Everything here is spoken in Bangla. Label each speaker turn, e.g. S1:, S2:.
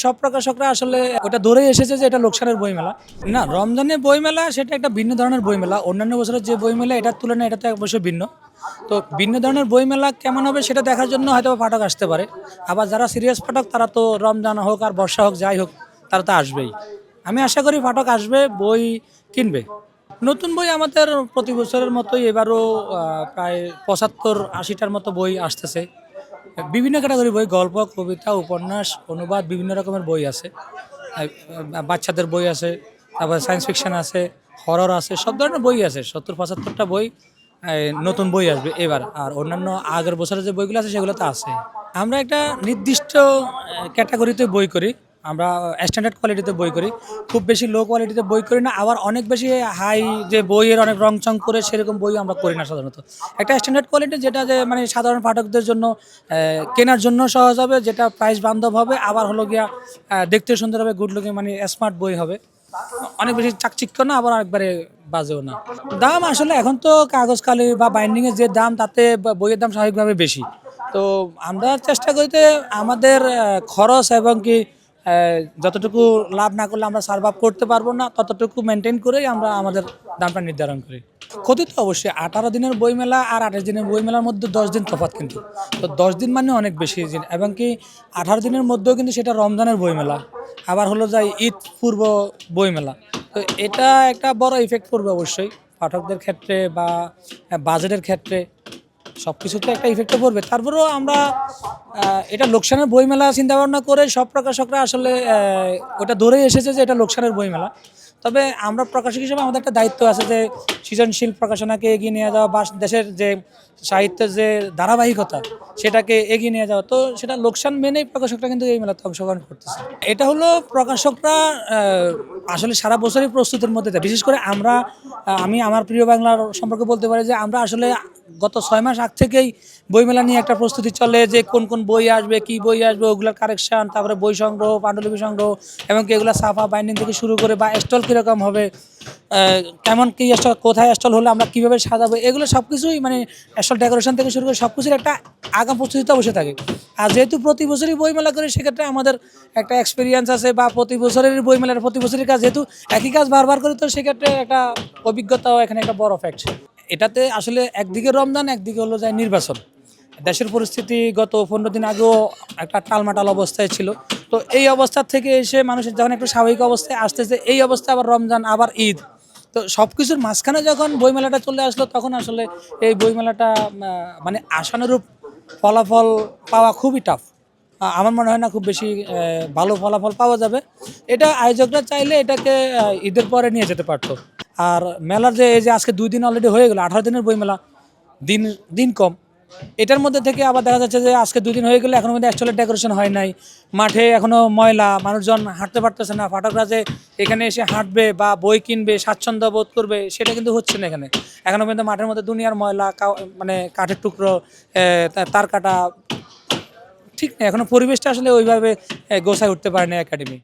S1: সব প্রকাশকরা আসলে ওটা ধরেই এসেছে যে এটা লোকসানের বইমেলা। না, রমজানের বইমেলা সেটা একটা ভিন্ন ধরনের বইমেলা। অন্যান্য বছরের যে বইমেলা এটার তুলনায় এটা তো অবশ্যই ভিন্ন। তো ভিন্ন ধরনের বইমেলা কেমন হবে সেটা দেখার জন্য হয়তো পাঠক আসতে পারে। আবার যারা সিরিয়াস পাঠক তারা তো রমজান হোক আর বর্ষা হোক যাই হোক তারা তো আসবেই। আমি আশা করি পাঠক আসবে, বই কিনবে। নতুন বই আমাদের প্রতি বছরের মতোই এবারও প্রায় ৭৫-৮০টার মতো বই আসতেছে। বিভিন্ন ক্যাটাগরি বই, গল্প, কবিতা, উপন্যাস, অনুবাদ, বিভিন্ন রকমের বই আছে। বাচ্চাদের বই আছে, তারপরে সায়েন্স ফিকশন আছে, হরর আছে, সব ধরনের বই আছে। ৭০-৭৫টা বই নতুন বই আসবে এবার। আর অন্যান্য আগের বছরের যে বইগুলো আছে সেগুলো তো আছে। আমরা একটা নির্দিষ্ট ক্যাটাগরিতে বই করি। আমরা স্ট্যান্ডার্ড কোয়ালিটিতে বই করি, খুব বেশি লো কোয়ালিটিতে বই করি না, আবার অনেক বেশি হাই যে বইয়ের অনেক রংচং করে সেরকম বই আমরা করি না সাধারণত। একটা স্ট্যান্ডার্ড কোয়ালিটি যেটা যে মানে সাধারণ পাঠকদের জন্য কেনার জন্য সহজ হবে, যেটা প্রাইস বান্ধব হবে, আবার হলো গিয়া দেখতে সুন্দর হবে, গুড লুকিং মানে স্মার্ট বই হবে, অনেক বেশি চাকচিক্য না, আবার একবারে বাজেও না। দাম আসলে এখন তো কাগজ কালি বা বাইন্ডিংয়ের যে দাম তাতে বইয়ের দাম স্বাভাবিকভাবে বেশি। তো আমরা চেষ্টা করিতে আমাদের খরচ এবং কি যতটুকু লাভ না করলে আমরা সার্ভাইভ করতে পারবো না, ততটুকু মেনটেন করেই আমরা আমাদের দামটা নির্ধারণ করি। ক্ষতি তো অবশ্যই, 18 দিনের বইমেলা আর 28 দিনের বইমেলার মধ্যে 10 দিন তফাৎ, কিন্তু তো 10 দিন মানে অনেক বেশি দিন, এবং কি 18 দিনের মধ্যেও কিন্তু সেটা রমজানের বইমেলা, আবার হলো যায় ঈদ পূর্ব বইমেলা। তো এটা একটা বড় ইফেক্ট পড়বে অবশ্যই পাঠকদের ক্ষেত্রে বা বাজেটের ক্ষেত্রে, সব কিছুতে একটা ইফেক্টও পড়বে। তারপরেও আমরা এটা লোকসানের বইমেলা চিন্তা ভাবনা করে সব প্রকাশকরা আসলে ওটা ধরেই এসেছে যে এটা লোকসানের বইমেলা। তবে আমরা প্রকাশক হিসেবে আমাদের একটা দায়িত্ব আছে যে সৃজনশীল প্রকাশনাকে এগিয়ে নিয়ে যাওয়া বা দেশের যে সাহিত্যের যে ধারাবাহিকতা সেটাকে এগিয়ে নিয়ে যাওয়া। তো সেটা লোকসান মেনেই প্রকাশকরা কিন্তু এই মেলাতে অংশগ্রহণ করতেছে। এটা হলো প্রকাশকরা আসলে সারা বছরই প্রস্তুতির মধ্যে থাকে। বিশেষ করে আমরা আমি আমার প্রিয় বাংলার সম্পর্কে বলতে পারি যে আমরা আসলে গত 6 মাস আগ থেকেই বইমেলা নিয়ে একটা প্রস্তুতি চলে, যে কোন কোন বই আসবে, কি বই আসবে, ওগুলোর কারেকশন, তারপরে বই সংগ্রহ, পাণ্ডুলিপি সংগ্রহ, এবং কি এগুলো ছাপা বাইন্ডিং থেকে শুরু করে বা স্টল কীরকম হবে, কেমন কী স্টল, কোথায় স্টল হলে আমরা কীভাবে সাজাবো, এগুলো সব কিছুই মানে স্টল ডেকোরেশন থেকে শুরু করে সব কিছুর একটা আগাম প্রস্তুতি তো বসে থাকে। আর যেহেতু প্রতি বছরই বইমেলা করি সেক্ষেত্রে আমাদের একটা এক্সপিরিয়েন্স আছে, বা প্রতি বছরের বইমেলার প্রতি বছরের কাজ, যেহেতু একই কাজ বারবার করি, তো সেক্ষেত্রে একটা অভিজ্ঞতাও এখানে একটা বড় ফ্যাক্ট। এটাতে আসলে একদিকে রমজান, একদিকে হলো যায় নির্বাচন। দেশের পরিস্থিতি গত 15 দিন আগেও একটা টালমাটাল অবস্থায় ছিল। তো এই অবস্থা থেকে এসে মানুষের যখন একটা স্বাভাবিক অবস্থায় আসতেছে, এই অবস্থায় আবার রমজান, আবার ঈদ, তো সব কিছুর মাঝখানে যখন বইমেলাটা চলে আসলো তখন আসলে এই বইমেলাটা মানে আশানুরূপ ফলাফল পাওয়া খুবই টাফ। আমার মনে হয় না খুব বেশি ভালো ফলাফল পাওয়া যাবে। এটা আয়োজকরা চাইলে এটাকে ঈদের পরে নিয়ে যেতে পারতো। আর মেলার যে এই যে আজকে 2 দিন অলরেডি হয়ে গেল, 18 দিনের বইমেলা, দিন দিন কম। এটার মধ্যে থেকে আবার দেখা যাচ্ছে যে আজকে 2 দিন হয়ে গেলে এখনো মধ্যে অ্যাকচুয়ালি ডেকোরেশন হয় নাই, মাঠে এখনো ময়লা, মানুষজন হাঁটতে পারতেছে না, পাঠকরা যে এখানে এসে হাঁটবে বা বই কিনবে, স্বাচ্ছন্দ্য বোধ করবে, সেটা কিন্তু হচ্ছে না এখানে। এখনো পর্যন্ত মাঠের মধ্যে দুনিয়ার ময়লা, মানে কাঠের টুকরো, তার কাটা, ঠিক না, এখনো পরিবেশটা আসলে ওইভাবে গোছায় উঠতে পারে না একাডেমি।